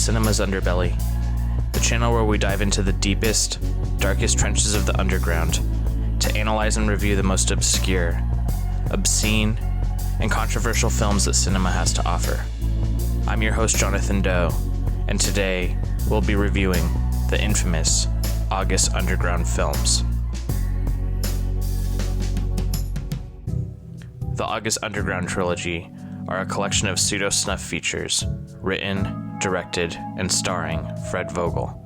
cinema's underbelly, the channel where we dive into the deepest, darkest trenches of the underground to analyze and review the most obscure, obscene, and controversial films that cinema has to offer. I'm your host, Jonathan Doe, and today we'll be reviewing the infamous August Underground films. The August Underground Trilogy are a collection of pseudo-snuff features, written, directed, and starring Fred Vogel.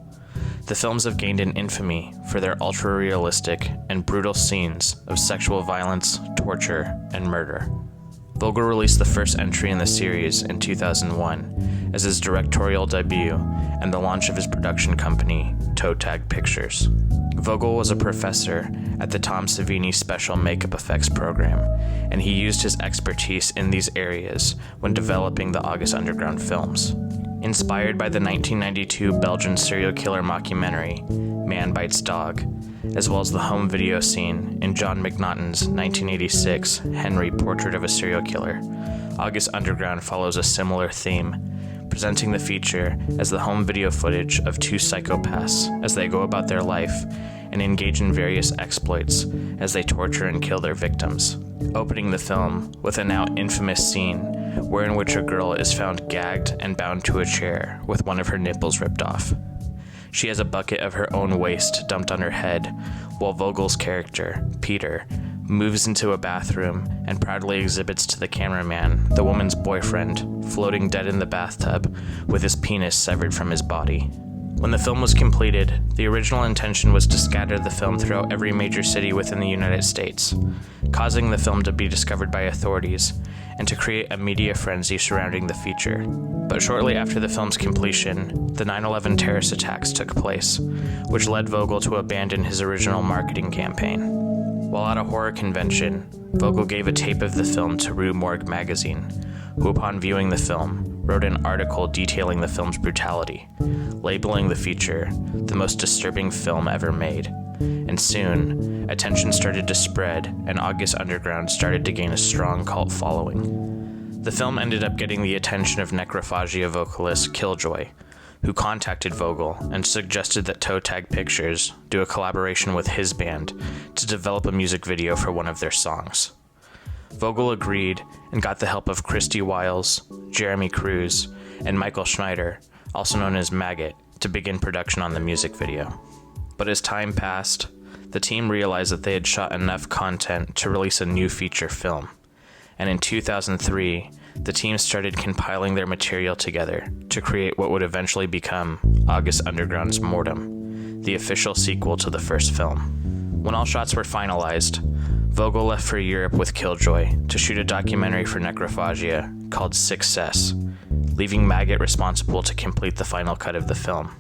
The films have gained an infamy for their ultra-realistic and brutal scenes of sexual violence, torture, and murder. Vogel released the first entry in the series in 2001 as his directorial debut and the launch of his production company, Toetag Pictures. Vogel was a professor at the Tom Savini Special Makeup Effects program, and he used his expertise in these areas when developing the August Underground films. Inspired by the 1992 Belgian serial killer mockumentary, Man Bites Dog, as well as the home video scene in John McNaughton's 1986 Henry Portrait of a Serial Killer, August Underground follows a similar theme, presenting the feature as the home video footage of two psychopaths as they go about their life and engage in various exploits as they torture and kill their victims, opening the film with a now infamous scene wherein which a girl is found gagged and bound to a chair with one of her nipples ripped off. She has a bucket of her own waste dumped on her head, while Vogel's character, Peter, moves into a bathroom and proudly exhibits to the cameraman the woman's boyfriend, floating dead in the bathtub with his penis severed from his body. When the film was completed, the original intention was to scatter the film throughout every major city within the United States, causing the film to be discovered by authorities and to create a media frenzy surrounding the feature. But shortly after the film's completion, the 9/11 terrorist attacks took place, which led Vogel to abandon his original marketing campaign. While at a horror convention, Vogel gave a tape of the film to Rue Morgue magazine, who upon viewing the film, wrote an article detailing the film's brutality, labeling the feature the most disturbing film ever made. And soon, attention started to spread and August Underground started to gain a strong cult following. The film ended up getting the attention of Necrophagia vocalist Killjoy, who contacted Vogel and suggested that Toetag Pictures do a collaboration with his band to develop a music video for one of their songs. Vogel agreed and got the help of Christy Wiles, Jeremy Cruz, and Michael Schneider, also known as Maggot, to begin production on the music video. But as time passed, the team realized that they had shot enough content to release a new feature film. And in 2003, the team started compiling their material together to create what would eventually become August Underground's Mordum, the official sequel to the first film. When all shots were finalized, Vogel left for Europe with Killjoy to shoot a documentary for Necrophagia called Success, leaving Maggot responsible to complete the final cut of the film.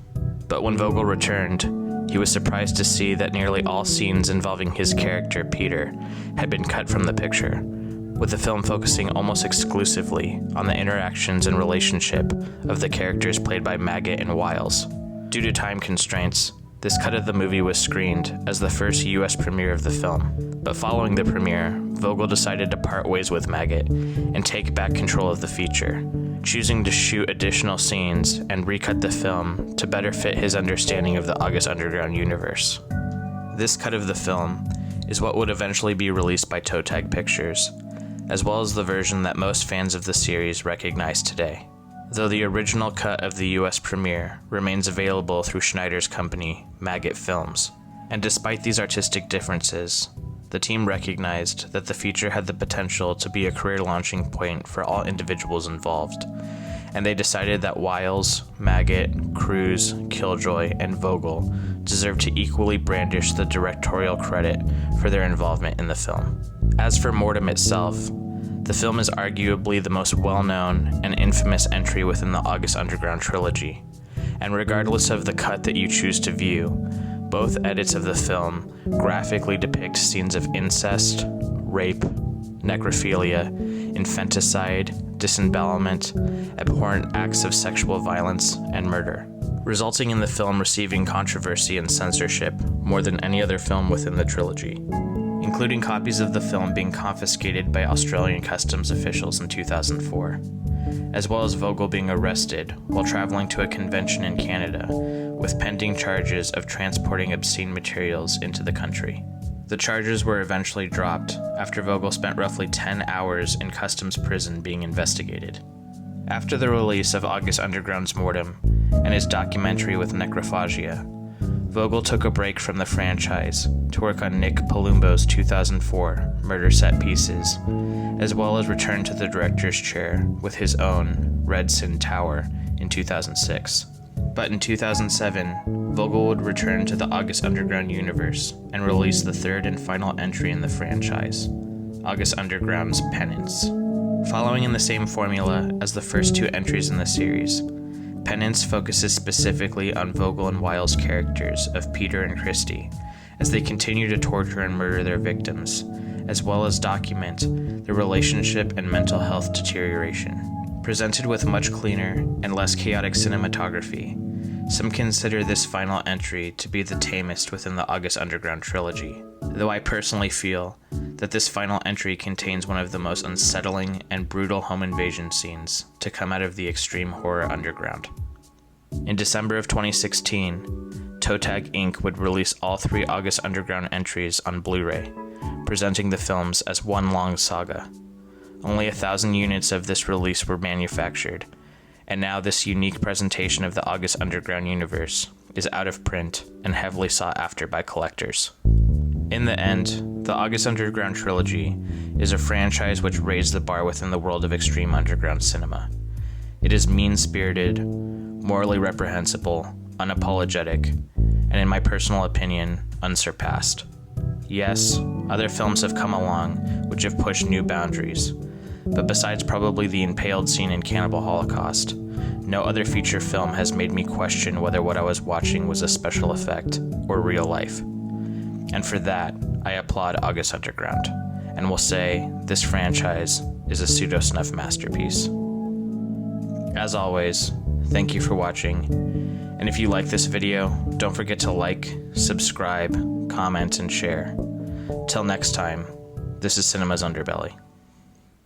But when Vogel returned, he was surprised to see that nearly all scenes involving his character, Peter, had been cut from the picture, with the film focusing almost exclusively on the interactions and relationship of the characters played by Maggot and Wiles. Due to time constraints, this cut of the movie was screened as the first US premiere of the film, but following the premiere, Vogel decided to part ways with Maggot and take back control of the feature, choosing to shoot additional scenes and recut the film to better fit his understanding of the August Underground universe. This cut of the film is what would eventually be released by Toetag Pictures, as well as the version that most fans of the series recognize today, though the original cut of the US premiere remains available through Schneider's company, Maggot Films. And despite these artistic differences, the team recognized that the feature had the potential to be a career launching point for all individuals involved, and they decided that Wiles, Maggot, Cruz, Killjoy, and Vogel deserved to equally brandish the directorial credit for their involvement in the film. As for Mordum itself, the film is arguably the most well-known and infamous entry within the August Underground Trilogy, and regardless of the cut that you choose to view, both edits of the film graphically depict scenes of incest, rape, necrophilia, infanticide, disembowelment, abhorrent acts of sexual violence, and murder, resulting in the film receiving controversy and censorship more than any other film within the trilogy, including copies of the film being confiscated by Australian customs officials in 2004. as well as Vogel being arrested while traveling to a convention in Canada with pending charges of transporting obscene materials into the country. The charges were eventually dropped after Vogel spent roughly 10 hours in customs prison being investigated. After the release of August Underground's Mordum and his documentary with Necrophagia, Vogel took a break from the franchise to work on Nick Palumbo's 2004 Murder Set Pieces, as well as return to the director's chair with his own Red Sin Tower in 2006. But in 2007, Vogel would return to the August Underground universe and release the third and final entry in the franchise, August Underground's Penance. Following in the same formula as the first two entries in the series, Penance focuses specifically on Vogel and Weil's characters of Peter and Christy as they continue to torture and murder their victims, as well as document their relationship and mental health deterioration. Presented with much cleaner and less chaotic cinematography, some consider this final entry to be the tamest within the August Underground trilogy, though I personally feel that this final entry contains one of the most unsettling and brutal home invasion scenes to come out of the extreme horror underground. In December of 2016, Toetag Inc. would release all three August Underground entries on Blu-ray, presenting the films as one long saga. Only 1,000 units of this release were manufactured, and now this unique presentation of the August Underground universe is out of print and heavily sought after by collectors. In the end, the August Underground trilogy is a franchise which raised the bar within the world of extreme underground cinema. It is mean-spirited, morally reprehensible, unapologetic, and in my personal opinion, unsurpassed. Yes, other films have come along which have pushed new boundaries, but besides probably the impaled scene in Cannibal Holocaust, no other feature film has made me question whether what I was watching was a special effect or real life. And for that, I applaud August Underground, and will say this franchise is a pseudo-snuff masterpiece. As always, thank you for watching, and if you like this video, don't forget to like, subscribe, comment, and share. Till next time, this is Cinema's Underbelly.